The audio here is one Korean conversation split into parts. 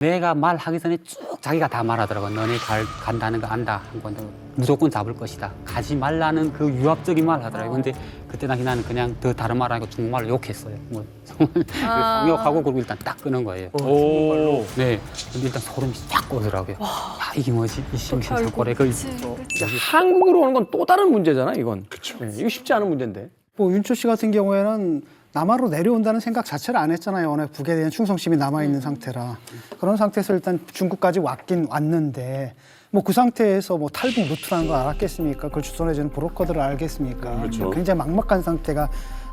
내가 말하기 전에 쭉 자기가 다 말하더라고요. 너네 간다는 거 안다. 한 건데 무조건 잡을 것이다. 가지 말라는 그 유압적인 말 하더라고요. 근데 그때 당시 나는 그냥 더 다른 말 아니고 중국말로 욕했어요. 뭐 욕하고 그리고 일단 딱 끄는 거예요. 오. 네. 근데 일단 소름이 쫙 오더라고요. 야, 이게 뭐지? 이 심신상고래. 한국으로 오는 건 또 다른 문제잖아, 이건. 그렇죠. 네, 이거 쉽지 않은 문제인데. 뭐 윤초 씨 같은 경우에는 남하로 내려온다는 생각 자체를 안 했잖아요. 워낙 북에 대한 충성심이 남아있는 상태라. 그런 상태에서 일단 중국까지 왔긴 왔는데 뭐 그 상태에서 뭐 탈북 루트라는 걸 알았겠습니까? 그걸 주선해주는 브로커들을 알겠습니까? 그렇죠. 굉장히 막막한 상태가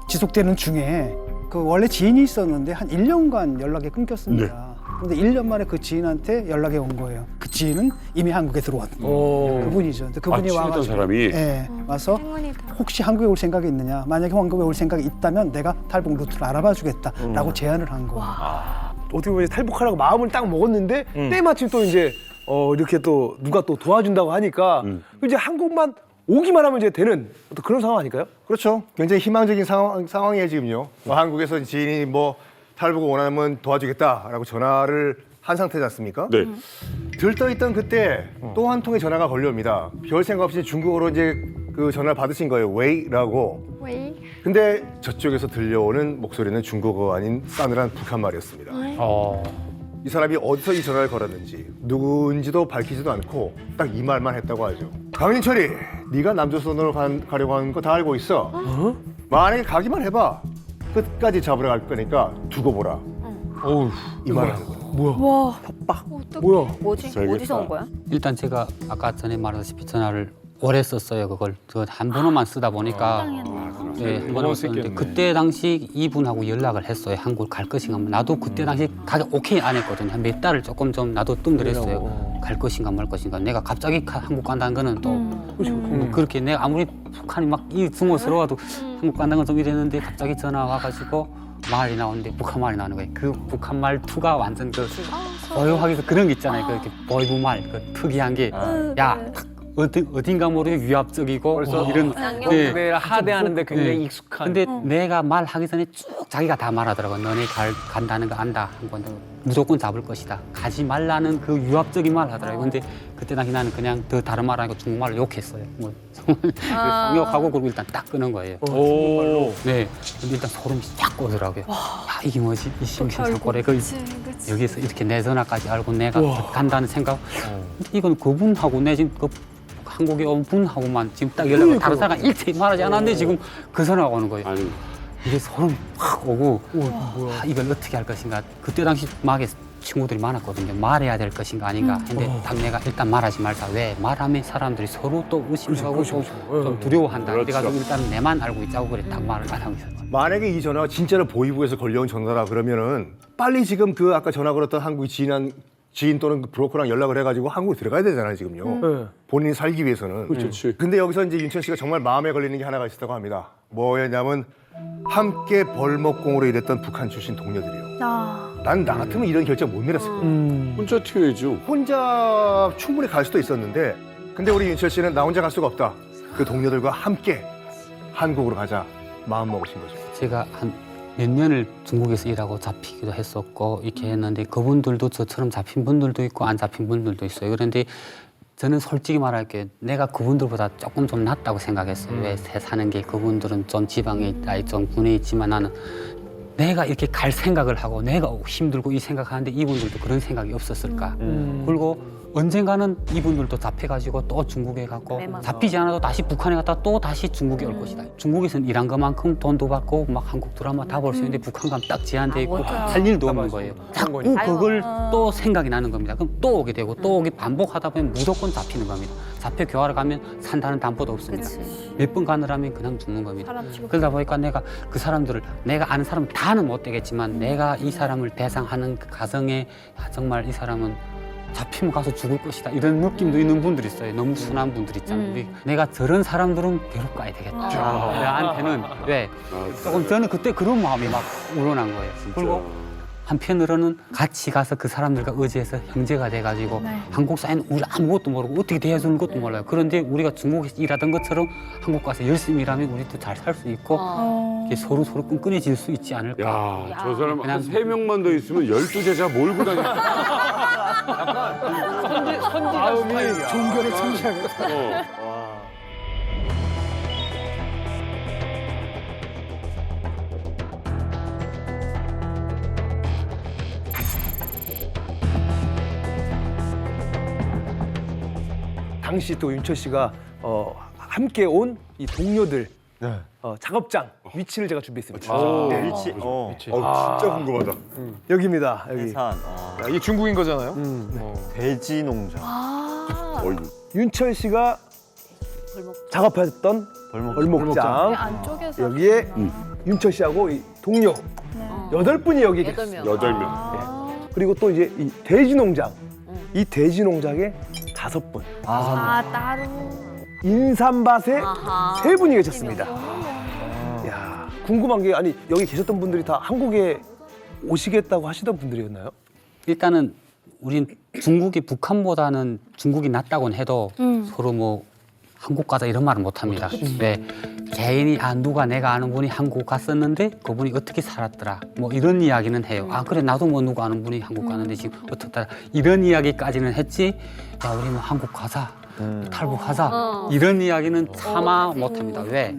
지속되는 중에 그 원래 지인이 있었는데 한 1년간 연락이 끊겼습니다. 그런데 1년 만에 그 지인한테 연락이 온 거예요. 그 지인은 이미 한국에 들어온 그분이죠. 근데 그분이 친했던 와가지고 사람이? 예, 와서 혹시 한국에 올 생각이 있느냐? 만약에 한국에 올 생각이 있다면 내가 탈북 루트를 알아봐 주겠다라고 제안을 한 거예요. 어떻게 보면 탈북하라고 마음을 딱 먹었는데 때마침 또 이제 이렇게 또 누가 또 도와준다고 하니까 이제 한국만 오기만 하면 이제 되는 어떤 그런 상황 아닐까요? 그렇죠. 굉장히 희망적인 상황이에요 지금요. 뭐 한국에서 지인이 뭐 탈북을 원하면 도와주겠다라고 전화를 한 상태지 않습니까? 네. 들떠있던 그때 또 한 통의 전화가 걸려옵니다. 별 생각 없이 중국어로 이제 그 전화를 받으신 거예요. 웨이라고. 왜? 근데 저쪽에서 들려오는 목소리는 중국어가 아닌 싸늘한 북한말이었습니다. 이 사람이 어디서 이 전화를 걸었는지 누구인지도 밝히지도 않고 딱 이 말만 했다고 하죠. 강민철이 네가 남조선으로 가려고 하는 거 다 알고 있어. 만약에 가기만 해봐. 끝까지 잡으러 갈 거니까 두고 보라. 이 말을 하는 거예요. 와, 협박. 뭐야? 뭐지? 알겠다. 어디서 온 거야? 일단 제가 아까 전에 말했다시피 전화를 오래 썼어요. 그걸 한 번호만 쓰다 보니까 네, 한 번호만 썼는데 그때 당시 이분하고 연락을 했어요. 한국을 갈 것인가. 나도 그때 당시 가기 오케이 안 했거든요. 한 몇 달을 조금 좀 나도 뜸들였어요. 갈 것인가 말 것인가. 내가 갑자기 한국 간다는 거는 또 그렇게 내가 아무리 북한이 막 이 중어스러워도 한국 간다는 건 좀 이랬는데 갑자기 전화 와가지고 말이 나오는데 북한 말이 나오는 거예요. 그 북한 말 투가 완전 그 고요하게 그런 게 있잖아요. 그 보이브 말, 그 특이한 게 야. 어딘가 모르게 위압적이고 이런 내가 하대하는데 굉장히 익숙한. 근데 내가 말하기 전에 쭉 자기가 다 말하더라고요. 너네 간다는 거 안다. 한 건데 무조건 잡을 것이다. 가지 말라는 그 유압적인 말 하더라고요. 근데 그때 당시 나는 그냥 더 다른 말 아니고 중국말로 욕했어요. 뭐 욕하고 그리고 일단 딱 끄는 거예요. 오. 네. 근데 일단 소름이 쫙 오더라고요. 야, 이게 뭐지? 이 심신상고래. 여기서 이렇게 내 전화까지 알고 내가 간다는 생각. 근데 이건 그분하고 내 지금 한국에 온 분하고만 지금 딱 연락을 다른 사람과 일체히 말하지 않았는데 지금 그 전화가 오는 거예요. 아니. 이게 소름이 확 오고 이걸 어떻게 할 것인가. 그때 당시 막에 친구들이 많았거든요. 말해야 될 것인가 아닌가. 근데 딱 내가 일단 말하지 말자. 왜? 말하면 사람들이 서로 또 의심하고 좀 두려워한다. 그래가지고 일단 내만 알고 있자고 그래 딱 말을 안 하고 있어요. 만약에 이 전화가 진짜로 보이부에서 걸려온 전화라 그러면은 빨리 지금 그 아까 전화 걸었던 한국의 지인 또는 그 브로커랑 연락을 해가지고 한국으로 들어가야 되잖아요 지금요. 본인이 살기 위해서는. 그렇지. 근데 여기서 이제 윤천 씨가 정말 마음에 걸리는 게 하나가 있었다고 합니다. 뭐였냐면 함께 벌목공으로 일했던 북한 출신 동료들이요. 난 나 같으면 이런 결정 못 내렸을 거예요. 혼자 튀어야죠. 혼자 충분히 갈 수도 있었는데 근데 우리 윤철 씨는 나 혼자 갈 수가 없다. 그 동료들과 함께 한국으로 가자 마음 먹으신 거죠. 제가 한 몇 년을 중국에서 일하고 잡히기도 했었고 이렇게 했는데 그분들도 저처럼 잡힌 분들도 있고 안 잡힌 분들도 있어요. 그런데 저는 솔직히 말할게 내가 그분들보다 조금 좀 낫다고 생각했어요. 왜 사는 게 그분들은 좀 지방에 있다, 좀 군에 있지만 나는 내가 이렇게 갈 생각을 하고 내가 힘들고 이 생각하는데 이분들도 그런 생각이 없었을까. 그리고 언젠가는 이분들도 잡혀가지고 또 중국에 가고 잡히지 않아도 다시 북한에 갔다 또 다시 중국에 올 것이다. 중국에서는 일한 것만큼 돈도 받고 막 한국 드라마 다 볼 수 있는데 북한 가면 딱 제한돼 있고 할 일도 없는 거예요. 자꾸 그걸 또 생각이 나는 겁니다. 그럼 또 오게 되고 또 오게 반복하다 보면 무조건 잡히는 겁니다. 잡혀 교화를 가면 산다는 담보도 없습니다. 몇 번 가느라면 그냥 죽는 겁니다. 그러다 보니까 내가 그 사람들을 내가 아는 사람은 다는 못 되겠지만 내가 이 사람을 대상하는 그 가정에 정말 이 사람은 잡히면 가서 죽을 것이다 이런 느낌도 있는 분들이 있어요. 너무 순한 분들 있잖아요. 내가 저런 사람들은 괴롭 가야 되겠다. 나한테는 왜 조금 저는 그때 그런 마음이 막 우러난 거예요. 그리고 한편으로는 같이 가서 그 사람들과 의지해서 형제가 돼가지고 네. 한국 사회는 우리 아무것도 모르고 어떻게 대해주는 것도 몰라요. 그런데 우리가 중국에서 일하던 것처럼 한국 가서 열심히 일하면 우리도 잘 살 수 있고 이렇게 서로 끈끈해질 수 있지 않을까. 야, 저 사람 그냥- 한 3명만 더 있으면 12제자 몰고 다녀. 마음이 종교를 청취하겠다. 당시 또 윤철 씨가 함께 온 이 동료들 작업장 위치를 제가 준비했습니다. 네. 위치. 진짜 궁금하다. 여기입니다. 여기. 해산. 이게 중국인 거잖아요. 돼지 농장. 윤철 씨가 작업했던 벌목. 벌목장. 안쪽에서 여기에 윤철 씨하고 이 동료 8분이 여기 계세요. 8명. 그리고 또 이제 이 돼지 농장. 이 돼지 농장에 5분. 따로 인삼밭에 아하. 3분이 계셨습니다. 야, 궁금한 게 아니 여기 계셨던 분들이 다 한국에 오시겠다고 하시던 분들이었나요? 일단은 우린 중국이 북한보다는 중국이 낫다고는 해도 서로 뭐 한국 가자 이런 말은 못 합니다. 왜 개인이 누가 내가 아는 분이 한국 갔었는데 그분이 어떻게 살았더라 뭐 이런 이야기는 해요. 아 그래 나도 뭐 누가 아는 분이 한국 가는데 지금 어떻더라 이런 이야기까지는 했지. 야 우리 뭐 한국 가자 탈북하자 이런 이야기는 차마 못 합니다. 왜?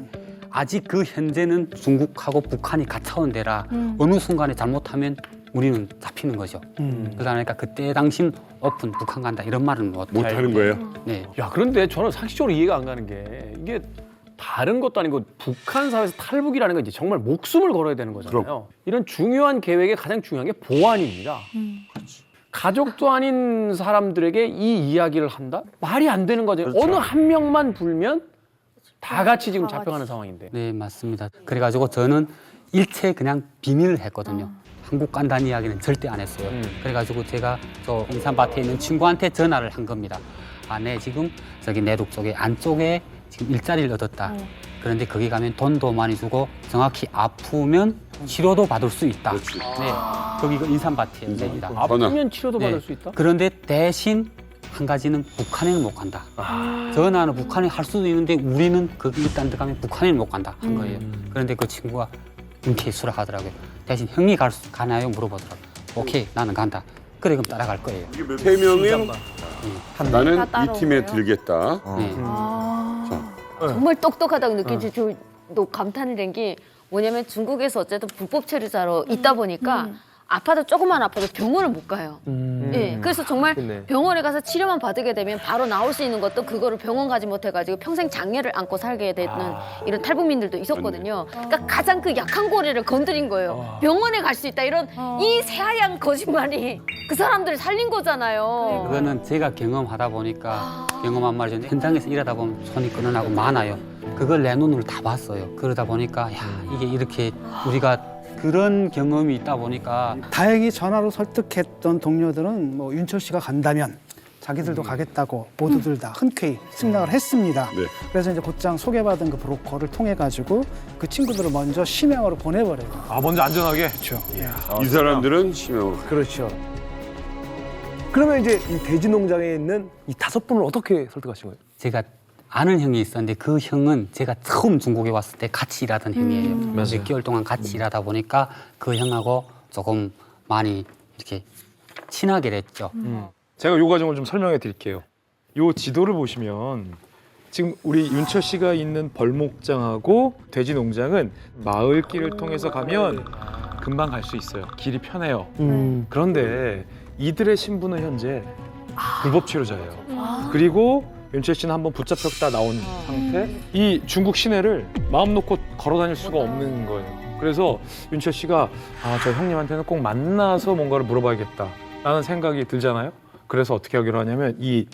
아직 그 현재는 중국하고 북한이 가까운 데라 어느 순간에 잘못하면 우리는 잡히는 거죠. 그러니까 그때 당신 오픈 북한 간다 이런 말은 못 하는 거예요? 네. 야, 그런데 저는 상식적으로 이해가 안 가는 게 이게 다른 것도 아니고 북한 사회에서 탈북이라는 건 이제 정말 목숨을 걸어야 되는 거잖아요. 이런 중요한 계획의 가장 중요한 게 보안입니다. 가족도 아닌 사람들에게 이 이야기를 한다? 말이 안 되는 거죠. 어느 한 명만 불면 다 같이 지금 잡혀가는 상황인데. 네, 맞습니다. 그래가지고 저는 일체 그냥 비밀을 했거든요. 한국 간다는 이야기는 절대 안 했어요. 그래가지고 제가 저 인삼밭에 있는 친구한테 전화를 한 겁니다. 아, 네, 지금 저기 내륙 쪽에 안쪽에 지금 일자리를 얻었다. 그런데 거기 가면 돈도 많이 주고 정확히 아프면 치료도 받을 수 있다. 네, 거기가 인삼밭이에요. 여기다. 아프면 치료도 받을 네. 수 있다? 그런데 대신 한 가지는 북한에는 못 간다. 전화는 북한에 할 수도 있는데 우리는 거기 일단 들어가면 북한에는 못 간다 한 거예요. 그런데 그 친구가 흔쾌히 수락하더라고요. 대신 형이 가나요? 물어보더라고요. 오케이, 나는 간다. 그래, 그럼 따라갈 거예요. 3명은 나는 다 이 따라오고요? 팀에 들겠다. 네. 정말 똑똑하다고 느끼지. 저도 감탄을 된 게 뭐냐면 중국에서 어쨌든 불법 체류자로 있다 보니까 아파도 조금만 아파도 병원을 못 가요. 예, 그래서 정말 그렇네. 병원에 가서 치료만 받게 되면 바로 나올 수 있는 것도 그거를 병원 가지 못해가지고 평생 장애를 안고 살게 되는 이런 탈북민들도 있었거든요. 그러니까 가장 그 약한 고리를 건드린 거예요. 병원에 갈 수 있다 이런 이 새하얀 거짓말이 그 사람들을 살린 거잖아요. 그거는 제가 경험하다 보니까 경험한 말이죠. 현장에서 일하다 보면 손이 끄는하고 많아요. 그걸 내 눈으로 다 봤어요. 그러다 보니까 야 이게 이렇게 우리가 그런 경험이 있다 보니까 다행히 전화로 설득했던 동료들은 뭐 윤철 씨가 간다면 자기들도 가겠다고 모두들 다 흔쾌히 승낙을 했습니다. 네. 그래서 이제 곧장 소개받은 그 브로커를 통해 가지고 그 친구들을 먼저 심양으로 보내버려요. 아, 먼저 안전하게? 그렇죠. 이 사람들은 심형으로. 그렇죠. 그러면 이제 이 돼지 농장에 있는 이 5분을 어떻게 설득하신 거예요? 제가 아는 형이 있었는데 그 형은 제가 처음 중국에 왔을 때 같이 일하던 형이에요. 6개월 동안 같이 일하다 보니까 그 형하고 조금 많이 이렇게 친하게 됐죠. 제가 요 과정을 좀 설명해 드릴게요. 요 지도를 보시면 지금 우리 윤철 씨가 있는 벌목장하고 돼지 농장은 마을길을 통해서 가면 금방 갈 수 있어요. 길이 편해요. 그런데 이들의 신분은 현재 불법 체류자예요. 그리고 윤철 씨는 한번 붙잡혔다 나온 상태. 이 중국 시내를 마음 놓고 걸어 다닐 수가 없는 거예요. 그래서 윤철 씨가 저 형님한테는 꼭 만나서 뭔가를 물어봐야겠다라는 생각이 들잖아요. 그래서 어떻게 하기로 하냐면 이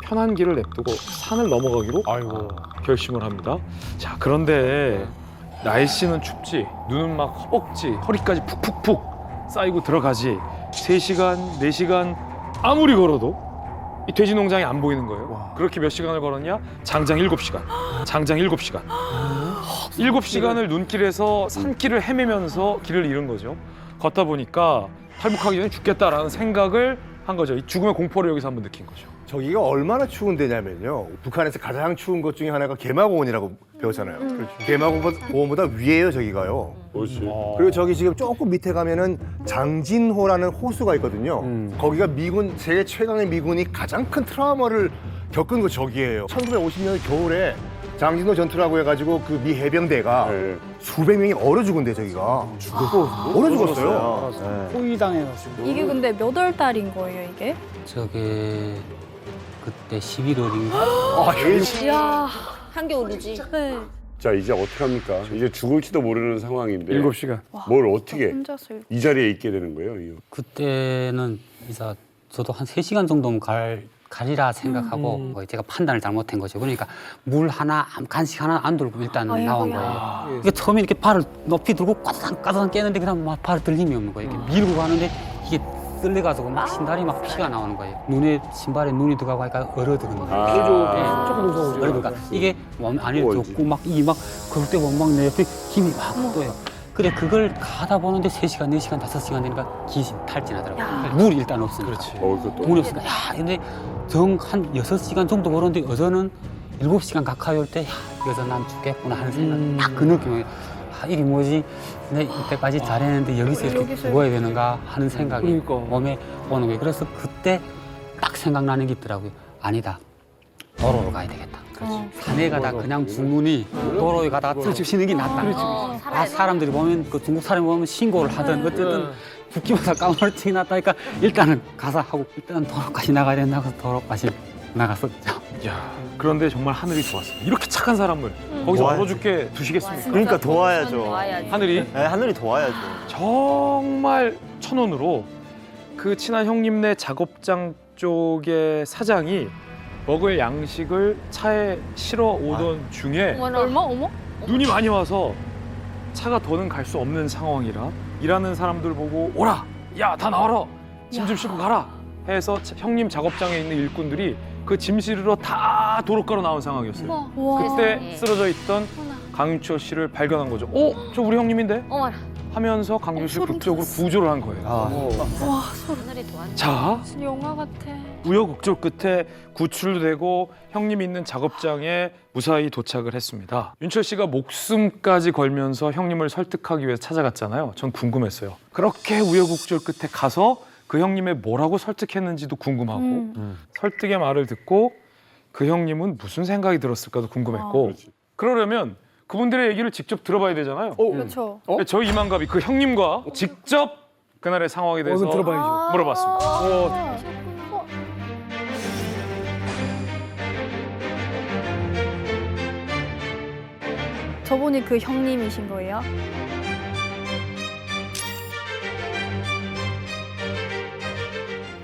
편한 길을 냅두고 산을 넘어가기로 결심을 합니다. 자, 그런데 날씨는 춥지, 눈은 막 허벅지, 허리까지 푹푹푹 쌓이고 들어가지. 3시간, 4시간 아무리 걸어도 이 돼지 농장이 안 보이는 거예요. 그렇게 몇 시간을 걸었냐? 장장 7시간. 장장 7시간. 7시간을 눈길에서 산길을 헤매면서 길을 잃은 거죠. 걷다 보니까 탈북하기 전에 죽겠다라는 생각을 한 거죠. 이 죽음의 공포를 여기서 한번 느낀 거죠. 저기가 얼마나 추운 데냐면요. 북한에서 가장 추운 것 중에 하나가 개마고원이라고 배웠잖아요. 개마고원보다 위에요, 저기가요. 그렇지. 그리고 저기 지금 조금 밑에 가면은 장진호라는 호수가 있거든요. 거기가 미군, 세계 최강의 미군이 가장 큰 트라우마를 겪은 거 저기예요. 1950년 겨울에 장진호 전투라고 해가지고 그 미 해병대가 네. 수백 명이 얼어 죽은데 저기가. 얼어 죽었어요. 포위당해가지고. 이게 근데 몇 월 달인 거예요, 이게? 저게 그때 11월인가? 이야. 한겨울이지. 네. 자, 이제 어떻게 합니까? 이제 죽을지도 모르는 상황인데 7시간. 뭘 어떻게 혼자서 이 자리에 있게 되는 거예요? 이거? 그때는 이제 저도 한 3시간 정도면 가리라 생각하고 제가 판단을 잘못한 거죠. 그러니까 물 하나, 간식 하나 안 들고 일단 나온 거예요. 그러니까 처음에 이렇게 발을 높이 들고 까다상 깨는데 그다음 막 발을 들 힘이 없는 거예요. 이렇게 밀고 가는데 이게 쓸려가지고 막 신발이 막 피가 나오는 거예요. 신발에 눈이 들어가고 하니까 얼어드는 거예요. 조금 무서워져. 그러니까 이게 몸 안에 좁고 막 이게 막 그럴 때 보면 막 내 옆에 힘이 막 떠요. 그래 그걸 가다 보는데 3시간, 4시간, 5시간 되니까 기신 탈진하더라고요. 물이 일단 없으니까. 그렇지. 그것도 물이 없으니까 야 근데 정 한 6시간 정도 걸었는데 어제는 7시간 가까이 올 때 야 여자 난 죽겠구나 하는 생각 딱 그 느낌이에요. 아 이게 뭐지? 내 이때까지 잘했는데 여기서 이렇게 죽어야 되는가 하는 생각이 그러니까. 몸에 오는 거예요. 그래서 그때 딱 생각나는 게 있더라고요. 아니다. 도로로 가야 되겠다. 산에 가다 그냥 죽느니 도로에 가다가 쭉 쉬는 게 낫다. 사람들이 보면 그 중국 사람이 보면 신고를 하든 어쨌든 죽기마다 까무러치기 났다니까 일단은 가서 하고 일단 도로까지 나가야 된다고 도로까지 나갔었죠. 야, 그런데 정말 하늘이 좋았어요. 이렇게 착한 사람을 거기서 도와야지. 얼어 죽게 두시겠습니까? 그러니까 도와야죠. 도와야지. 하늘이 네, 하늘이 도와야죠. 정말 천원으로 그 친한 형님네 작업장 쪽의 사장이 먹을 양식을 차에 실어 오던 중에 얼마? 어머? 눈이 많이 와서 차가 더는 갈 수 없는 상황이라 일하는 사람들 보고 오라! 야, 다 나와라! 짐 좀 싣고 가라! 해서 형님 작업장에 있는 일꾼들이 그 짐 실으러 다 도로가로 나온 상황이었어요. 와. 그때 쓰러져 있던 강윤철 씨를 발견한 거죠. 저 우리 형님인데? 어머나. 하면서 강윤철 씨를 극적으로 구조를 한 거예요. 와, 소름. 하늘이 도와줘. 자, 영화 같아. 우여곡절 끝에 구출되고 형님 있는 작업장에 무사히 도착을 했습니다. 윤철 씨가 목숨까지 걸면서 형님을 설득하기 위해서 찾아갔잖아요. 전 궁금했어요. 그렇게 우여곡절 끝에 가서 그 형님의 뭐라고 설득했는지도 궁금하고 설득의 말을 듣고 그 형님은 무슨 생각이 들었을까도 궁금했고 그러려면 그분들의 얘기를 직접 들어봐야 되잖아요. 그렇죠. 저희 이만갑이 그 형님과 직접 그날의 상황에 대해서 이건 들어봐야죠. 물어봤습니다. 저분이 그 형님이신 거예요?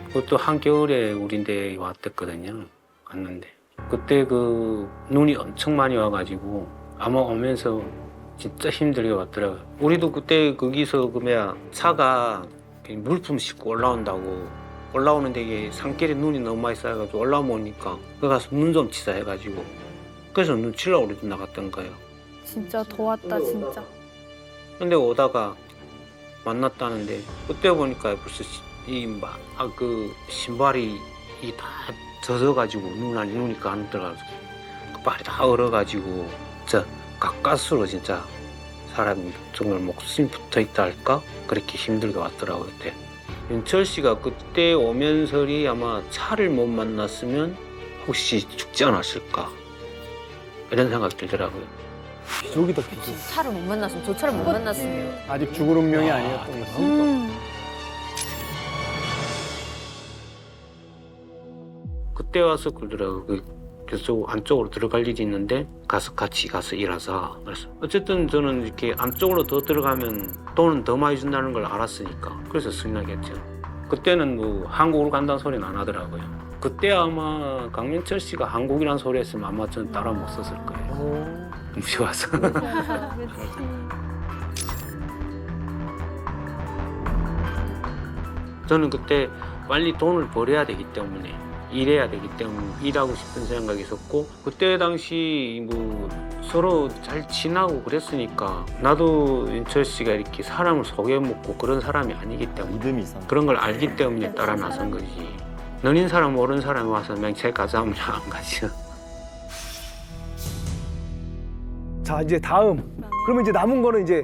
그것도 한겨울에 우리인데 왔댔거든요. 왔는데 그때 그 눈이 엄청 많이 와가지고 아마 오면서 진짜 힘들게 왔더라고요. 우리도 그때 거기서 그 뭐야 차가 물품 싣고 올라온다고 올라오는데 이게 산길에 눈이 너무 많이 쌓여가지고 올라오니까 그 가서 눈 좀 치자 해가지고 그래서 눈 치려고 우리도 나갔던 거예요. 진짜 도왔다, 진짜. 근데 오다가 만났다는데 그때 보니까 벌써 그 신발이 다 젖어가지고 눈이 안 들어가지고 그 발이 다 얼어가지고 진짜 가까스로 진짜 사람이 정말 목숨이 붙어 있다 할까 그렇게 힘들게 왔더라고요 그때. 윤철 씨가 그때 오면서리 아마 차를 못 만났으면 혹시 죽지 않았을까 이런 생각 들더라고요. 기적이다 기적. 차를 못 만났으면 저 차를 못 만났으면. 아직 죽은 운명이 아니었던 거지. 그때 와서 그러더라고요. 그래서 안쪽으로 들어갈 일이 있는데 같이 가서 일하자. 그래서 어쨌든 저는 이렇게 안쪽으로 더 들어가면 돈은 더 많이 준다는 걸 알았으니까 그래서 승인하겠죠. 그때는 뭐 한국으로 간다는 소리는 안 하더라고요. 그때 아마 강민철 씨가 한국이라는 소리 했으면 아마 저는 따라 못 썼을 거예요. 무서워서. 저는 그때 빨리 돈을 벌어야 되기 때문에 일해야 되기 때문에 일하고 싶은 생각이 있었고 그때 당시 뭐 서로 잘 지나고 그랬으니까 나도 윤철 씨가 이렇게 사람을 속여먹고 그런 사람이 아니기 때문에 믿음이 있어. 그런 걸 알기 때문에 따라 나선 거지. 너닌 사람 모르는 사람이 와서 그냥 제 가자 하면 안 가죠. 자 이제 다음. 그러면 이제 남은 거는 이제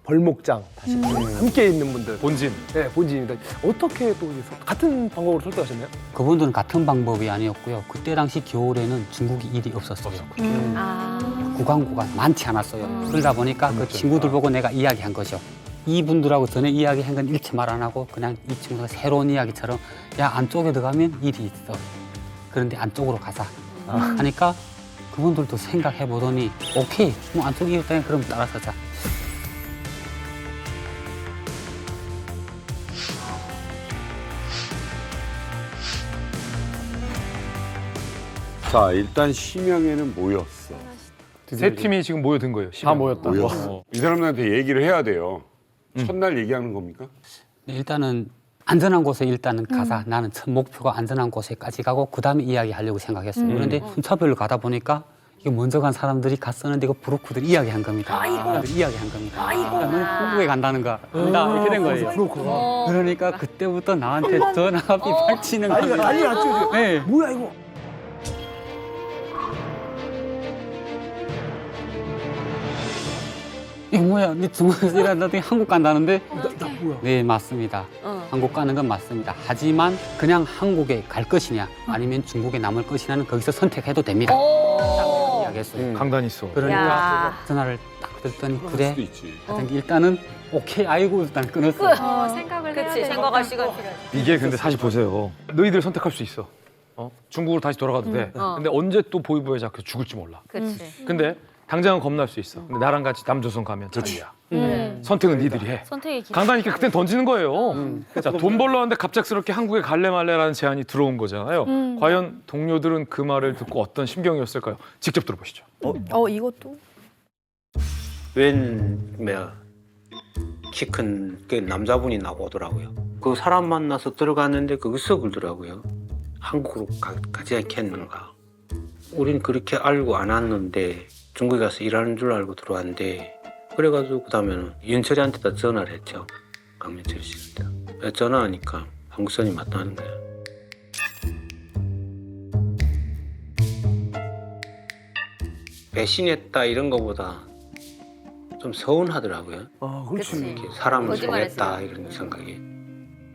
벌목장 다시 함께 있는 분들. 본진. 네, 본진입니다. 어떻게 또 이제 같은 방법으로 설득하셨나요? 그분들은 같은 방법이 아니었고요. 그때 당시 겨울에는 중국이 일이 없었어요. 구간 많지 않았어요. 그러다 보니까 그 친구들 보고 내가 이야기한 거죠. 이분들하고 전에 이야기한 건 일체 말 안 하고 그냥 이 친구가 새로운 이야기처럼 야 안쪽에 들어가면 일이 있어. 그런데 안쪽으로 가자 하니까 그분들도 생각해 보더니 오케이 뭐 안쪽에 일이 있다니 그럼 따라서자. 자, 일단 심양에는 모였어. 세 팀이 지금 모여든 거예요. 다 모였다. 모였어. 이 사람들한테 얘기를 해야 돼요. 첫날 얘기하는 겁니까? 일단은 안전한 곳에 일단은 가자. 나는 첫 목표가 안전한 곳에까지 가고 그 다음에 이야기하려고 생각했어요. 그런데 순차별로 가다 보니까 이거 먼저 간 사람들이 갔었는데 이거 브로커들이 이야기한 겁니다. 이야기한 겁니다. 너는 한국에 간다는 거야. 이렇게 된 거예요. 브로커가. 그러니까 그때부터 나한테 전압이 팍치는 거예요. 난리 났죠. 이제. 네. 뭐야 이거? 이게 뭐야? 네 중국에서 일하는데 한국 간다는데? 나 뭐야? 네, 맞습니다. 한국 가는 건 맞습니다. 하지만 그냥 한국에 갈 것이냐 아니면 중국에 남을 것이냐는 거기서 선택해도 됩니다. 딱 이야기했어요. 강단 있어. 그러니까 야. 전화를 딱 드렸더니 수도 그래. 있지. 일단은 오케이 아이고 일단 끊었어요. 생각을 해야 그치, 돼. 생각할 시간 필요해. 이게 근데 사실 보세요. 너희들 선택할 수 있어. 중국으로 다시 돌아가도 돼. 근데 언제 또 보이부에 잡혀 죽을지 몰라. 그치. 근데 당장은 겁날 수 있어. 근데 나랑 같이 남조선 가면 자유야. 선택은 니들이 해. 선택의 기회. 강단 있게 그땐 던지는 거예요. 자, 돈 벌러 왔는데 갑작스럽게 한국에 갈래 말래라는 제안이 들어온 거잖아요. 과연 동료들은 그 말을 듣고 어떤 심경이었을까요? 직접 들어보시죠. 이것도 웬 키 큰 그 남자분이 나오더라고요. 그 사람 만나서 들어갔는데 거기서 그러더라고요. 한국으로 가지 않겠는가. 우린 그렇게 알고 안 왔는데 중국에 가서 일하는 줄 알고 들어왔는데 그래가지고 그다음에는 윤철이한테다 전화를 했죠. 강민철 씨한테. 전화하니까 한국선이 맞다는 거야. 배신했다 이런 거보다 좀 서운하더라고요. 아, 그렇지. 그치. 이렇게 사람을 거짓말했어. 속였다 이런 생각이.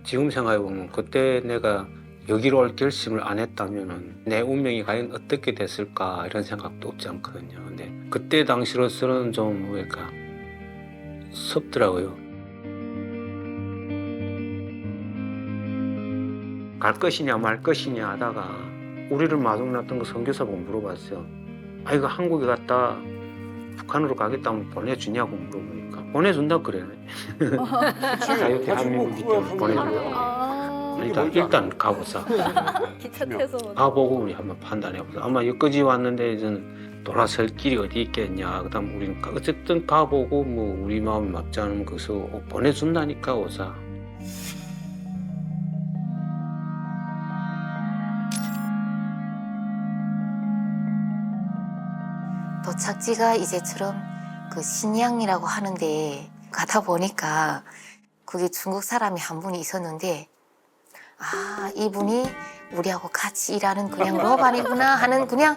지금 생각해보면 그때 내가 여기로 올 결심을 안 했다면은 내 운명이 과연 어떻게 됐을까 이런 생각도 없지 않거든요. 근데 그때 당시로서는 좀 뭐랄까 섭더라고요. 갈 것이냐 말 것이냐 하다가 우리를 마중났던 그 선교사 보고 물어봤어요. 아 이거 한국에 갔다 북한으로 가겠다면 보내주냐고 물어보니까 보내준다 그래. 자유 대한민국이기 때문에 보내준다. 일단 가보자. 기차 태서 가보고 우리 한번 판단해보자. 아마 여기까지 왔는데 이제는 돌아설 길이 어디 있겠냐. 그다음 우리는 어쨌든 가보고 뭐 우리 마음이 맞지 않으면 거기서 보내준다니까 오자. 도착지가 이제처럼 그 신양이라고 하는데 가다 보니까 그게 중국 사람이 한 분이 있었는데 아 이분이 우리하고 같이 일하는 그냥 로반이구나 하는 그냥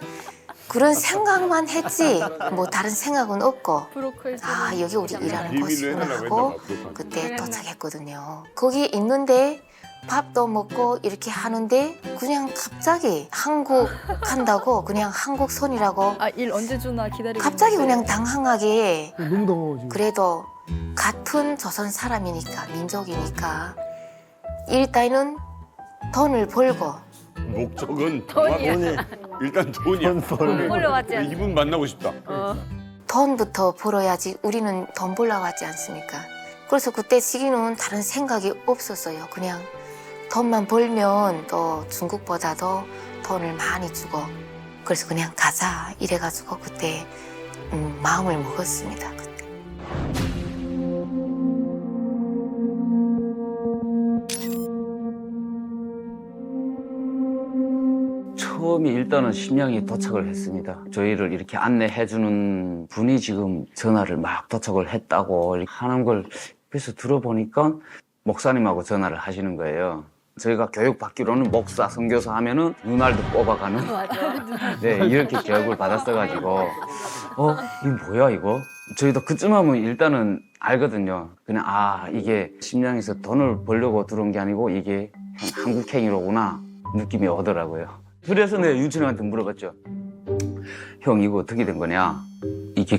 그런 생각만 했지 뭐 다른 생각은 없고 브로커의 아 여기 우리 일하는 비밀로 곳이구나 해달라고 하고 했나 봐. 그때 도착했거든요. 거기 있는데 밥도 먹고 이렇게 하는데 그냥 갑자기 한국 간다고 그냥 한국 손이라고 일 언제 주나 기다리고 갑자기 있는데. 그냥 당황하게 너무 당황하지. 그래도 같은 조선 사람이니까 민족이니까 일단은 돈을 벌고 목적은 돈이야. 일단 돈이야. 올라왔지 않아. 이분 만나고 싶다. 돈부터 벌어야지 우리는 돈 벌러 왔지 않습니까? 그래서 그때 시기는 다른 생각이 없었어요. 그냥 돈만 벌면 또 중국보다도 돈을 많이 주고 그래서 그냥 가자 이래가지고 그때 마음을 먹었습니다. 그때. 처음에 일단은 심양에 도착을 했습니다. 저희를 이렇게 안내해주는 분이 지금 전화를 막 도착을 했다고 이렇게 하는 걸 그래서 들어보니까 목사님하고 전화를 하시는 거예요. 저희가 교육받기로는 목사, 선교사 하면은 눈알도 뽑아가는 네, 이렇게 교육을 받았어가지고 이거 뭐야 이거? 저희도 그쯤 하면 일단은 알거든요. 그냥 이게 심양에서 돈을 벌려고 들어온 게 아니고 이게 한국행위로구나 느낌이 오더라고요. 그래서 내가 윤철형한테 물어봤죠. 형 이거 어떻게 된 거냐? 이게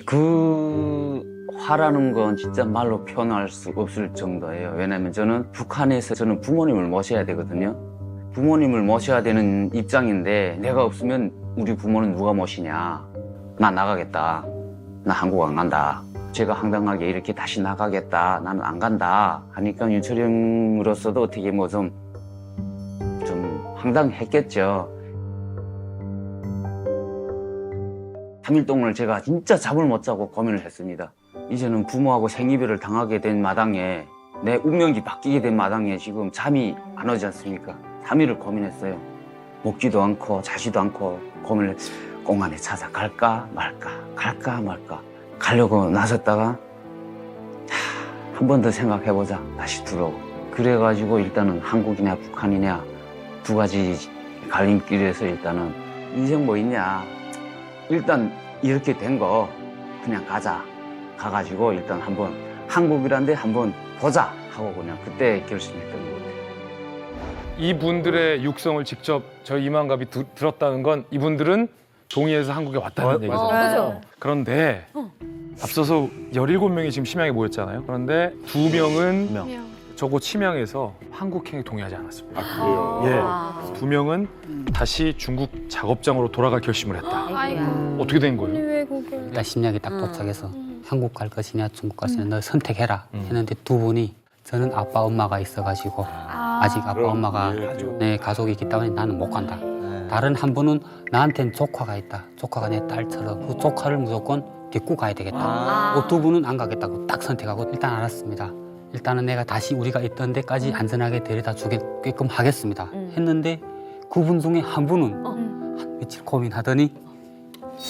화라는 건 진짜 말로 표현할 수 없을 정도예요. 왜냐면 저는 북한에서 저는 부모님을 모셔야 되거든요. 부모님을 모셔야 되는 입장인데 내가 없으면 우리 부모는 누가 모시냐. 나 나가겠다. 나 한국 안 간다. 제가 황당하게 이렇게 다시 나가겠다. 나는 안 간다. 하니까 윤철이 형으로서도 어떻게 뭐 좀 황당했겠죠. 3일 동안을 제가 진짜 잠을 못 자고 고민을 했습니다. 이제는 부모하고 생이별을 당하게 된 마당에 내 운명이 바뀌게 된 마당에 지금 잠이 안 오지 않습니까? 3일을 고민했어요. 먹지도 않고 자지도 않고 고민을 했어요. 공안에 찾아갈까 말까 갈까 말까 가려고 나섰다가 한 번 더 생각해보자 다시 들어오고 그래가지고 일단은 한국이냐 북한이냐 두 가지 갈림길에서 일단은 인생 뭐 있냐 일단 이렇게 된 거 그냥 가가지고 일단 한번 한국이란데 한번 보자 하고 그냥 그때 결심했던 것 같아요. 이분들의 육성을 직접 저희 이만갑이 들었다는 건 이분들은 동의해서 한국에 왔다는 얘기잖아요. 그죠? 그런데 앞서서 17명이 지금 심양에 모였잖아요. 그런데 2명은 저곳 심양에서 한국행에 동의하지 않았습니다. 그래요? 2명은 다시 중국 작업장으로 돌아갈 결심을 했다. 어떻게 된 거예요? 왜 거길? 나 심양에 딱 도착해서 한국 갈 것이냐 중국 갈 것이냐 너 선택해라 했는데 두 분이 저는 아빠 엄마가 있어가지고 아직 아빠 엄마가 내 가족이 있기 때문에 나는 못 간다. 다른 한 분은 나한테는 조카가 있다. 조카가 내 딸처럼 그 조카를 무조건 데리고 가야 되겠다. 두 분은 안 가겠다고 딱 선택하고 일단 알았습니다. 일단은 내가 다시 우리가 있던 데까지 안전하게 데려다 주게끔 하겠습니다. 했는데 그분 중에 한 분은 한 며칠 고민하더니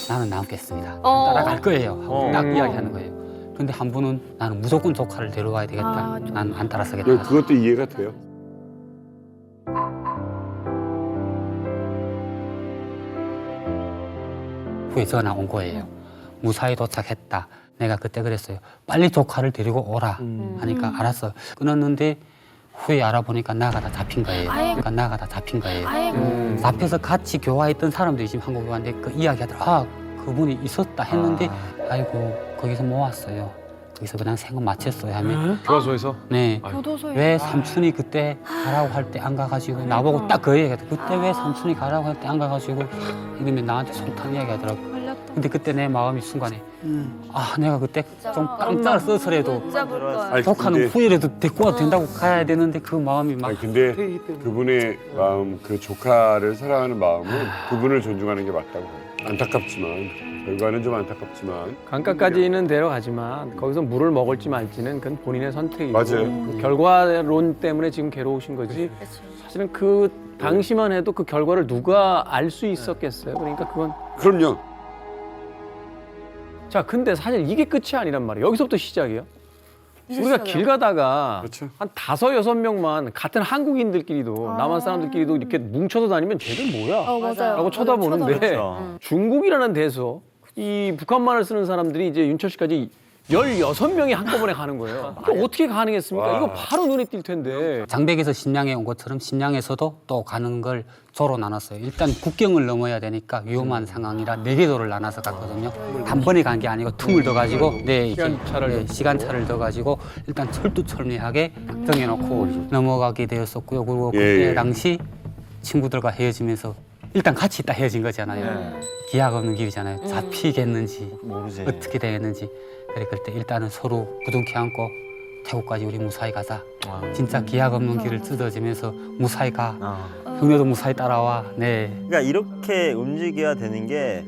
나는 남겠습니다. 따라갈 거예요. 하고 딱 이야기하는 거예요. 근데 한 분은 나는 무조건 조카를 데려와야 되겠다. 나는 안 따라서겠다. 그것도 이해가 돼요. 후에 전화 온 거예요. 무사히 도착했다. 내가 그때 그랬어요. 빨리 조카를 데리고 오라 하니까 알았어. 끊었는데 후에 알아보니까 나가 다 잡힌 거예요. 그러니까 나가 다 잡힌 거예요. 잡혀서 같이 교화했던 사람들이 지금 한국에 왔는데 그 이야기하더라. 그분이 있었다 했는데 아이고 거기서 못 왔어요. 거기서 그냥 생각 마쳤어요 하면 교화소에서? 네. 교도소에. 왜 삼촌이 그때 가라고 할 때 안 가가지고 나보고 딱 그 얘기하더라고. 그때 왜 삼촌이 가라고 할 때 안 가가지고 이러면 나한테 속탄 이야기하더라고. 근데 그때 내 마음이 순간에 내가 그때 좀 깜짝 써서라도 조카는 후회라도 데리고 와도 된다고 가야 되는데 그 마음이 막 근데 그분의 마음, 그 조카를 사랑하는 마음은 그분을 존중하는 게 맞다고 해요. 안타깝지만 결과는 좀 안타깝지만 강가까지는 데려가지만 거기서 물을 먹을지 말지는 그건 본인의 선택이고 맞아요. 그 결과론 때문에 지금 괴로우신 거지 사실은 그 당시만 해도 그 결과를 누가 알 수 있었겠어요. 그러니까 그건 그럼요. 자 근데 사실 이게 끝이 아니란 말이에요. 여기서부터 시작이에요. 우리가 길 가다가 그렇죠. 한 5-6명만 같은 한국인들끼리도 남한 사람들끼리도 이렇게 뭉쳐서 다니면 쟤들 뭐야? 맞아요. 라고 쳐다보는데 그렇죠. 중국이라는 데서 이 북한말을 쓰는 사람들이 이제 윤철 씨까지 16명이 한꺼번에 가는 거예요. 이거 어떻게 가능했습니까? 이거 바로 눈에 띌 텐데. 장백에서 심양에 온 것처럼 심양에서도 또 가는 걸 조로 나눴어요. 일단 국경을 넘어야 되니까 위험한 상황이라 4개 도를 나눠서 갔거든요. 단번에 간 게 아니고 틈을 더 가지고 시간차를 더 가지고 일단 철두철미하게 정해놓고 넘어가게 되었었고요. 그리고 그때 당시 친구들과 헤어지면서 일단 같이 있다 헤어진 거잖아요. 기약 없는 길이잖아요. 잡히겠는지 모르지. 어떻게 되겠는지. 그래 그때 일단은 서로 부둥켜 안고 태국까지 우리 무사히 가자. 진짜 기약 없는 길을 뜯어지면서 무사히 가. 형네도 무사히 따라와. 네. 그러니까 이렇게 움직여야 되는 게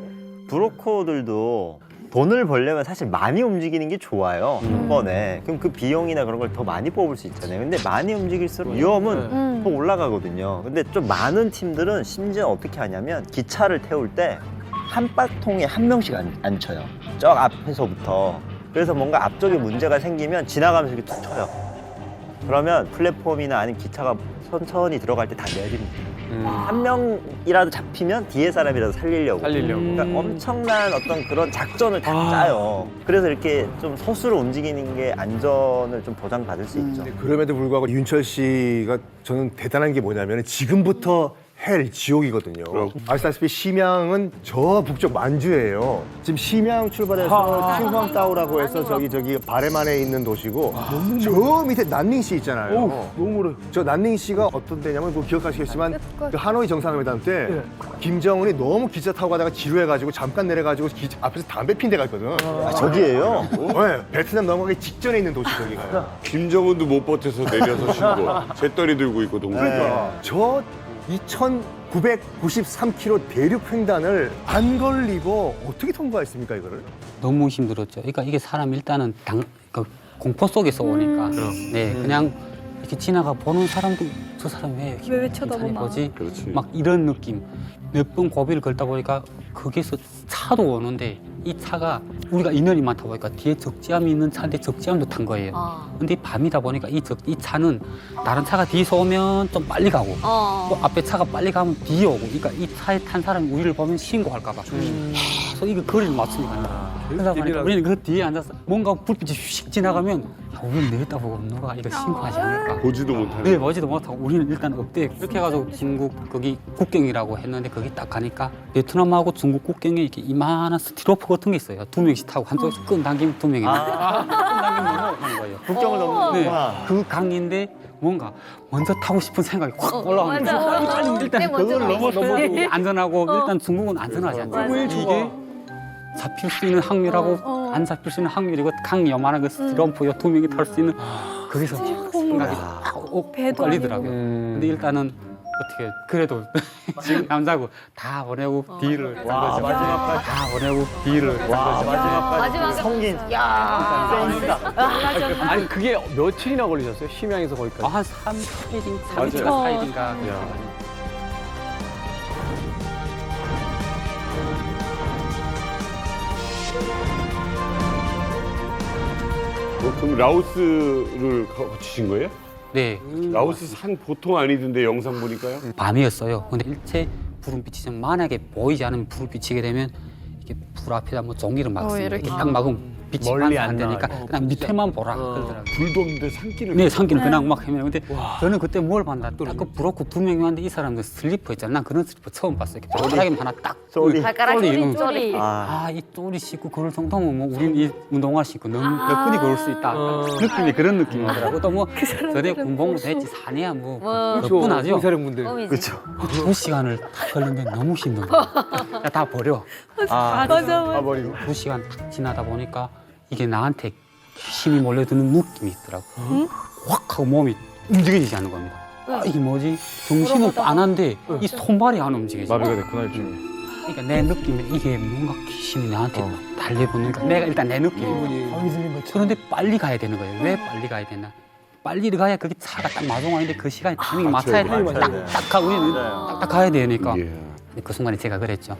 브로커들도 돈을 벌려면 사실 많이 움직이는 게 좋아요. 한 번에. 그럼 그 비용이나 그런 걸 더 많이 뽑을 수 있잖아요. 근데 많이 움직일수록 위험은 더 올라가거든요. 근데 좀 많은 팀들은 심지어 어떻게 하냐면 기차를 태울 때 한 바통에 한 명씩 앉혀요. 저 앞에서부터. 그래서 뭔가 앞쪽에 문제가 생기면 지나가면서 이렇게 툭 쳐요. 그러면 플랫폼이나 아니면 기차가 천천히 들어갈 때 다 내립니다. 한 명이라도 잡히면 뒤에 사람이라도 살리려고. 그러니까 엄청난 어떤 그런 작전을 다 짜요. 그래서 이렇게 좀 소수로 움직이는 게 안전을 좀 보장받을 수 있죠. 그럼에도 불구하고 윤철 씨가 저는 대단한 게 뭐냐면 지금부터 헬, 지옥이거든요. 아시다시피 심양은 저 북쪽 만주예요. 지금 심양 출발해서 칭황따오라고 해서 저기 바레만에 있는 도시고 저 밑에 난닝시 있잖아요. 너무 멀어요. 저 난닝시가 어떤 데냐면 뭐 기억하시겠지만 그 하노이 정상회담 때 김정은이 너무 기차 타고 가다가 지루해가지고 잠깐 내려가지고 기차 앞에서 담배 핀 데가 있거든. 아, 저기예요? 네, 베트남 넘어가기 직전에 있는 도시 저기가요. 김정은도 못 버텨서 내려서 신고 재떨이 들고 있고 동생이. 그러니까 저 2,993km 대륙 횡단을 안 걸리고 어떻게 통과했습니까 이거를? 너무 힘들었죠. 그러니까 이게 사람 일단은 그 공포 속에서 오니까 네 그냥 이렇게 지나가 보는 사람도 저 사람 왜 쳐다보나. 보지? 그렇지. 막 이런 느낌. 몇 번 고비를 걸다 보니까 거기서 차도 오는데 이 차가 우리가 인원이 많다 보니까 뒤에 적지함이 있는 차인데 적지함도 탄 거예요. 근데 밤이다 보니까 이 차는 다른 차가 뒤에서 오면 좀 빨리 가고 또 앞에 차가 빨리 가면 뒤에 오고 그러니까 이 차에 탄 사람이 우리를 보면 신고할까 봐 계속 이거 거리를 맞추니까 그러다 보니까 우리는 그 뒤에 앉아서 뭔가 불빛이 휙 지나가면 우리는 내렸다 보고 누가 이거 신고하지 않을까. 보지도 못하는. 네, 보지도 못하고 우리는 일단 없대. 그렇게 해가지고 중국 거기 국경이라고 했는데 거기 딱 가니까 베트남하고 중국 국경에 이렇게 이만한 스티로퍼 같은 게 있어요. 2명씩 타고 한쪽에서 끈 당기면 2명이 끈 당기면 넘어가는 거예요. 국경을 넘는구나. 네, 그 강인데 뭔가 먼저 타고 싶은 생각이 확 올라오는 거예요. 일단 그걸 넘어서야 안전하고 일단 중국은 안전하지 않죠. 이게 잡힐 수 있는 확률하고 안 잡힐 수 있는 확률이고 강 요만한 그 스티로퍼 2명이 탈 수 있는 거기서 생각이 배도 걸리더라고요. 근데 일단은 어떻게 그래도 지금 남자고 다 보내고 뒤를 짠 거죠. 다 보내고 뒤를 짠 거죠. 마지막에 성긴. 아니 그게 며칠이나 걸리셨어요? 심양에서 거기까지? 한 3일인가 맞아요. 4일인가 그럼 라오스를 거치신 거예요? 네, 라오스 산 보통 아니던데 영상 보니까요. 밤이었어요. 근데 일체 불빛이 좀 만약에 보이지 않으면 불을 비치게 되면 이게 불 앞에다 뭐 종이를 막습니다. 이렇게 딱 막으면 빛이 멀리 안 안 되니까 나가게. 그냥 밑에만 보라 그러더라고요. 불도 없는데 산길을. 네, 산길을 그냥 막 헤매요. 근데 저는 그때 뭘 봤나? 딱그 부럽고 2명이 왔는데 이 사람들 슬리퍼 있잖아. 난 그런 슬리퍼 처음 봤어요. 이렇게 발가락에 하나 딱 쏘리. 발가락 쏘리. 쪼리. 이 쪼리 신고 걸을 정도면 뭐 우린 이 운동화 신고 몇 분이 걸을 수 있다. 느낌이 그런 느낌이더라고. 또 뭐 전에 군복무 됐지 사내야 뭐 몇 분 하죠. 사령분들. 그렇죠. 2시간을 걸렸는데 너무 힘든 거야. 다 버려. 맞아. 2시간 딱 지나다 보니까 이게 나한테 힘이 몰려드는 느낌이 있더라고. 확 하고 몸이 움직이지 않는 겁니다. 이게 뭐지? 정신은 빤한데 이 손발이 안 움직이죠. 마비가 됐구나 일종의. 그러니까 내 느낌에 이게 뭔가 귀신이 나한테 달려붙으니까 내가 일단 내 느낌이 거기 들린 것처럼. 그런데 빨리 가야 되는 거예요. 왜 빨리 가야 되나? 빨리 가야 그게 차가 딱 마중하는데 그 시간에 타이밍 맞춰야 돼. 딱 하고 우리는 딱 가야 되니까. 예. 그 순간에 제가 그랬죠.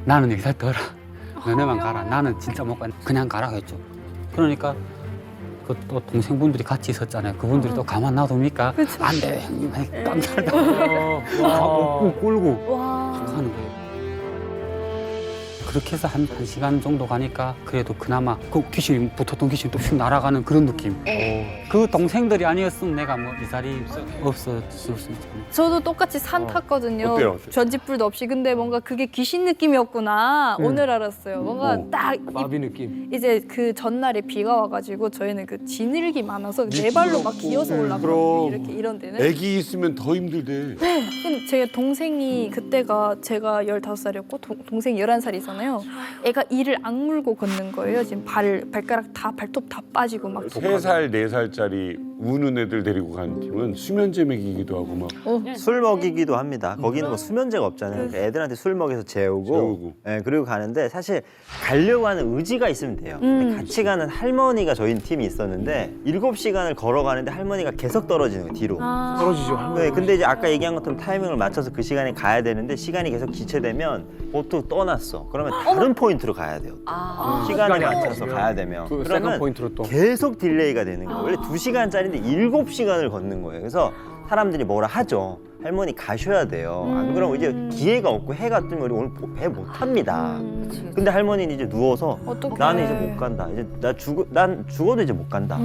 나는 여기서 떠라. 너네만 가라. 나는 진짜 못 가. 그냥 가라 했죠. 그러니까 그 또 동생분들이 같이 있었잖아요. 그분들이 또 가만 놔둡니까? 안 돼, 형님. 깜짝 놀라고 끌고 가는 거예요. 그렇게 해서 한 1시간 정도 가니까 그래도 그나마 그 귀신이 붙었던 귀신이 또 휙 날아가는 그런 느낌. 그 동생들이 아니었으면 내가 뭐 이 자리 없었을 수 있죠. 저도 똑같이 산 탔거든요. 어때요? 전지불도 없이. 근데 뭔가 그게 귀신 느낌이었구나. 오늘 알았어요. 뭔가 딱 마비 느낌. 이제 그 전날에 비가 와가지고 저희는 그 지늘기 많아서 네 발로 막 기어서 올라가고 그럼. 이렇게 이런 데는. 애기 있으면 더 힘들대. 근데 제 동생이 그때가 제가 15살이었고 동생이 11살이잖아요. 애가 이를 악물고 걷는 거예요. 지금 발가락 다 발톱 다 빠지고 막. 3살, 4살짜리 우는 애들 데리고 간 팀은 수면제 먹이기도 하고 막 술 먹이기도 합니다. 거기는 뭐 수면제가 없잖아요. 그러니까 애들한테 술 먹여서 재우고. 예, 그리고 가는데 사실 가려고 하는 의지가 있으면 돼요. 근데 같이 가는 할머니가 저희 팀이 있었는데 7시간을 걸어가는데 할머니가 계속 떨어지는 거예요, 뒤로. 떨어지죠. 할머니. 네, 근데 이제 아까 얘기한 것처럼 타이밍을 맞춰서 그 시간에 가야 되는데 시간이 계속 지체되면 보통 떠났어. 그러면 다른 포인트로 가야 돼요. 시간에 맞춰서 가야 되면. 세컨 그러면 포인트로 또. 계속 딜레이가 되는 거예요. 원래 2시간짜리인데 7시간을 걷는 거예요. 그래서 사람들이 뭐라 하죠. 할머니 가셔야 돼요. 안 그러면 이제 기회가 없고 해가 뜨면 우리 오늘 배 못 탑니다. 근데 할머니는 이제 누워서 어떡해. 나는 이제 못 간다. 이제 난 죽어도 이제 못 간다.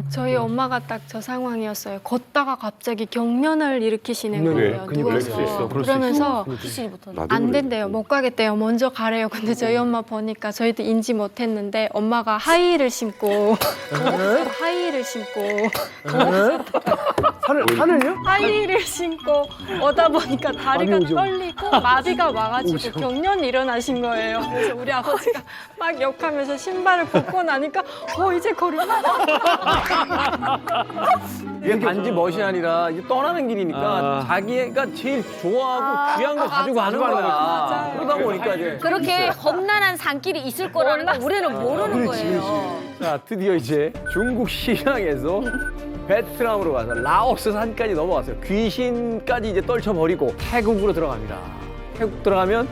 저희 엄마가 딱 저 상황이었어요. 걷다가 갑자기 경련을 일으키시는 거예요. 그럴 수 누워서. 있어. 그럴 수 그러면서 나도 안 그래. 된대요. 못 가겠대요. 먼저 가래요. 근데 저희 엄마 보니까 저희도 인지 못했는데 엄마가 하이힐을 신고 하이힐을 신고 산을요? 하이힐을 신고 오다 보니까 다리가 아니, 오죠. 떨리고 마비가 와가지고 경련이 일어나신 거예요. 그래서 우리 아버지가 막 욕하면서 신발을 벗고 나니까 이제 걸을만 이게 단지 멋이 아니라 이제 떠나는 길이니까 자기가 제일 좋아하고 귀한 거 가지고 가는 거야. 맞아요. 그러다 보니까 이제 그렇게 험난한 산길이 있을 거라는 걸 우리는 모르는 거예요. 자, 드디어 이제 중국 시장에서 베트남으로 가서 라오스 산까지 넘어갔어요. 귀신까지 이제 떨쳐버리고 태국으로 들어갑니다. 태국 들어가면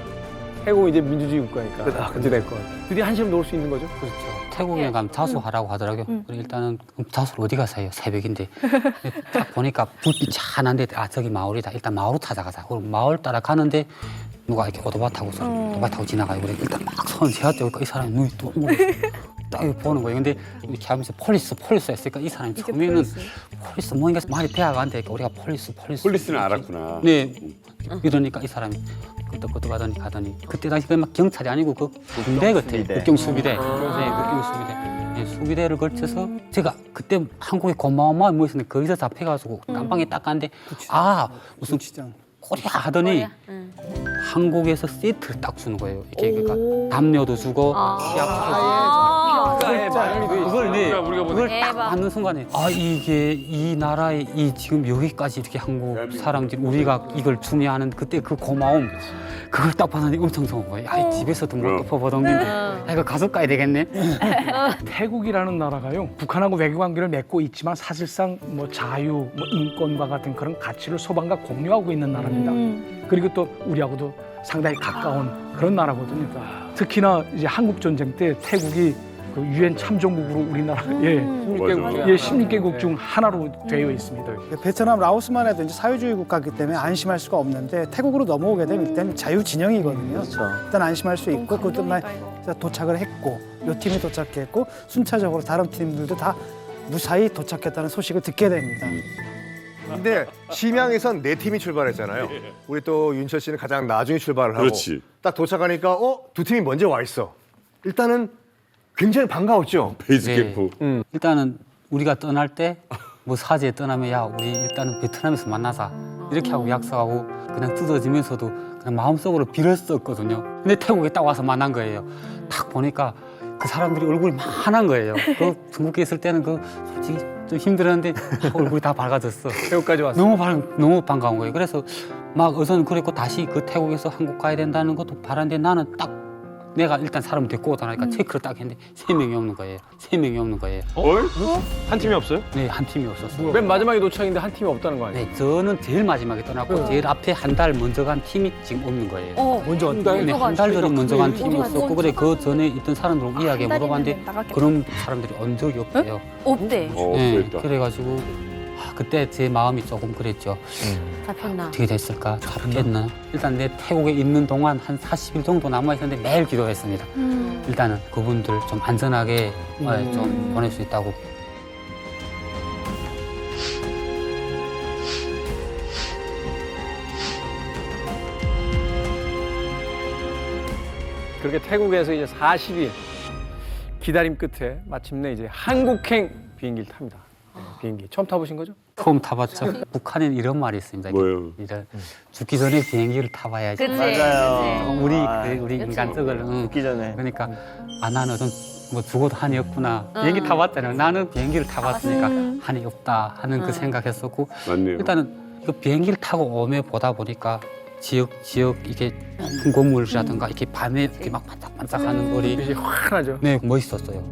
태국 이제 민주주의 국가니까 그렇게 될 것 같아요. 드디어 한시름 놓을 수 있는 거죠? 그렇죠. 태국에 가면 자수하라고 하더라고요. 그래 일단은 그럼 자수를 어디 가서 해요? 새벽인데. 딱 보니까 불빛이 환한데 저기 마을이다. 일단 마을로 찾아가자. 그리고 마을 따라 가는데 누가 이렇게 오토바이 타고 지나가요. 그래 일단 막 손을 쥐어떼고 이 사람이 눈이 또 딱 보는 거예요. 근데 이렇게 하면서 폴리스 했으니까 이 사람이 처음에는 폴리스 뭔가 말이 배가 안 되니까 우리가 폴리스는 알았구나. 네. 이러니까 이 사람이 끄떡끄떡 가더니 그때 당시 그 막 경찰이 아니고 그 군대 같아요. 국경수비대. 네, 국경수비대. 네, 수비대를 걸쳐서 제가 그때 한국에 고마워만 모였는데 거기서 잡혀가지고 깜방에 딱 갔는데 무슨 코리아 하더니 한국에서 세트를 딱 주는 거예요. 이게 그러니까 담요도 주고 그걸 딱 받는 순간에 이게 이 나라에 이 지금 여기까지 이렇게 한국 사람들이 우리가 이걸 주냐는 그때 그 고마움 그걸 딱 받았는데 엄청 좋은 거예요. 집에서도 못 덮어보던 건데 이거 가서 가야 되겠네. 태국이라는 나라가요. 북한하고 외교 관계를 맺고 있지만 사실상 뭐 자유, 뭐 인권과 같은 그런 가치를 소방과 공유하고 있는 나라입니다. 그리고 또 우리하고도 상당히 가까운 그런 나라거든요. 특히나 이제 한국 전쟁 때 태국이 그 유엔 참전국으로 우리나라 16개국 중 하나로 되어 있습니다. 베트남, 라오스만 해도 이제 사회주의 국가이기 때문에 안심할 수가 없는데 태국으로 넘어오게 되면 일단 자유 진영이거든요. 일단 안심할 수 있고 그것만 도착을 했고 이 팀이 도착했고 순차적으로 다른 팀들도 다 무사히 도착했다는 소식을 듣게 됩니다. 근데 심양에선 4팀이 출발했잖아요. 우리 또 윤철 씨는 가장 나중에 출발을 하고 그렇지. 딱 도착하니까 두 팀이 먼저 와 있어. 일단은 굉장히 반가웠죠. 베이스 캠프. 일단은 우리가 떠날 때 뭐 사제에 떠나면 우리 일단은 베트남에서 만나자 이렇게 하고 약속하고 그냥 뜯어지면서도 그냥 마음속으로 빌었었거든요. 근데 태국에 딱 와서 만난 거예요. 딱 보니까 그 사람들이 얼굴이 환한 거예요. 그 중국에 있을 때는 솔직히 좀 힘들었는데 얼굴이 다 밝아졌어. 태국까지 왔어. 너무 반가운 거예요. 그래서 막 우선 그랬고 다시 그 태국에서 한국 가야 된다는 것도 바란데 나는 딱 내가 일단 사람 데리고 오다니까 체크를 딱 했는데 3명이 없는 거예요. 3명이 없는 거예요. 한 팀이 없어요? 네, 한 팀이 없었어요. 맨 마지막에 도착인데 한 팀이 없다는 거 아니에요? 네, 저는 제일 마지막에 떠났고 제일 앞에 한 달 먼저 간 팀이 지금 없는 거예요. 먼저 왔다. 네, 한 달 전에 먼저 간 팀이 없었고 그래 그 전에 있던 사람들 이야기 물어봤는데 그런 사람들이 온 적이 없대요. 없대. 네, 그랬다. 그래가지고 그때 제 마음이 조금 그랬죠. 잡혔나? 어떻게 됐을까? 잡혔나? 일단 내 태국에 있는 동안 한 40일 정도 남아있었는데 매일 기도했습니다. 일단은 그분들 좀 안전하게 좀 보낼 수 있다고. 그렇게 태국에서 이제 40일 기다림 끝에 마침내 이제 한국행 비행기를 탑니다. 비행기 처음 타보신 거죠? 처음 타봤죠. 북한에는 이런 말이 있습니다. 뭐예요? 죽기 전에 비행기를 타봐야지. 그치. 맞아요. 우리 인간적으로 죽기 전에. 그러니까 나는 좀 뭐 죽어도 한이 없구나. 비행기 타봤잖아요. 나는 비행기를 타봤으니까 한이 없다 하는 그 생각했었고 맞네요. 일단은 그 비행기를 타고 오며 보다 보니까 지역 이게 높은 건물이라든가 이렇게 밤에 이렇게 막 반짝반짝하는 거리 빛이 환하죠. 네 멋있었어요.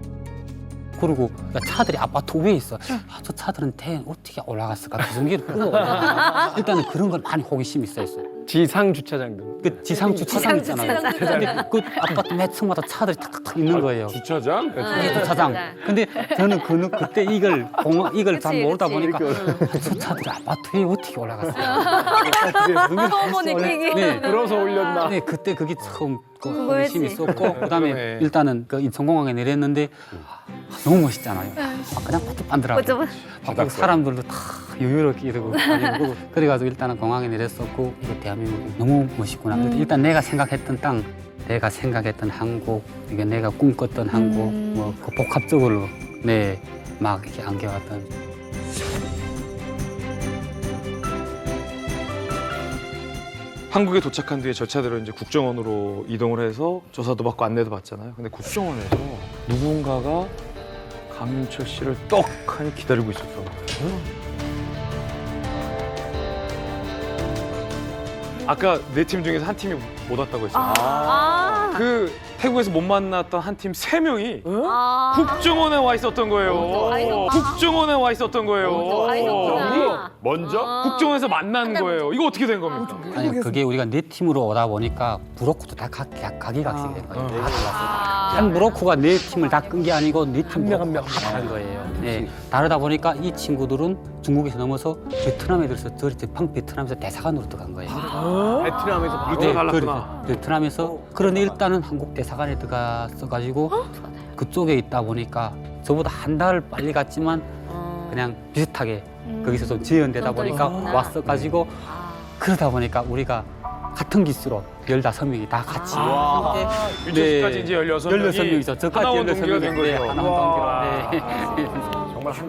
그리고 차들이 아파트 위에 있어. 아, 저 차들은 대체 어떻게 올라갔을까? 비행기를 끌고 일단은 그런 걸 많이 호기심이 있었어요. 지상 주차장 등. 그 지상 주차장 있잖아요. 근데 그 아파트 매 층마다 차들이 탁탁탁 있는 거예요. 주차장? 그게 주차장. 근데 저는 그때 이걸 잘 모르다 보니까 저 차들이 아파트에 어떻게 올라갔어요? 처음 보는 얘기. 네. 들어서 올렸나? 네, 그때 그게 처음 그 궁금했지. 호기심이 있었고 그다음에 일단은 그 인천공항에 내렸는데 너무 멋있잖아요. 그냥 반짝반짝하고 바닥 사람들도 다 여유롭게 이러고 다니고 그래가지고 일단은 공항에 내렸었고 이거 대한민국이 너무 멋있구나. 일단 내가 생각했던 땅, 내가 생각했던 한국, 이게 내가 꿈꿨던 한국, 뭐 그 복합적으로 네 막 이렇게 안겨왔던. 한국에 도착한 뒤에 절차대로 이제 국정원으로 이동을 해서 조사도 받고 안내도 받잖아요. 근데 국정원에서 누군가가 강윤철 씨를 떡하니 기다리고 있었던 거예요. 아까 네 팀 중에서 한 팀이 못 왔다고 했어요. 그 태국에서 못 만났던 한 팀 3명이 국정원에 와 있었던 거예요. 국정원에 와 있었던 거예요. 먼저? 국정원에서 만난 거예요. 이거 어떻게 된 겁니까? 아니 그게 우리가 네 팀으로 오다 보니까 브로커도 다 각기각색 된 거예요. 다 달랐어요. 한 브로커가 네 팀을 다 끈 게 아니고 네 팀 한 명 다 다른 거예요. 네, 다르다 보니까 이 친구들은 중국에서 넘어서 베트남에 들어서 저방 베트남에서 대사관으로 들어간 거예요. 베트남에서 바로 루트가 달랐구나. 베트남에서 그런데 일단은 한국 대사관에 들어갔어가지고 그쪽에 있다 보니까 저보다 한 달 빨리 갔지만 그냥 비슷하게 거기서 좀 지연되다 보니까 왔어가지고 그러다 보니까 우리가 같은 기수로 15명이 다 같이 함께 윤철 씨까지 이제 16명이 16명이죠. 저까지 하나원 동기가 16명이 된 거죠. 하나원 동기로. 네. 정말 한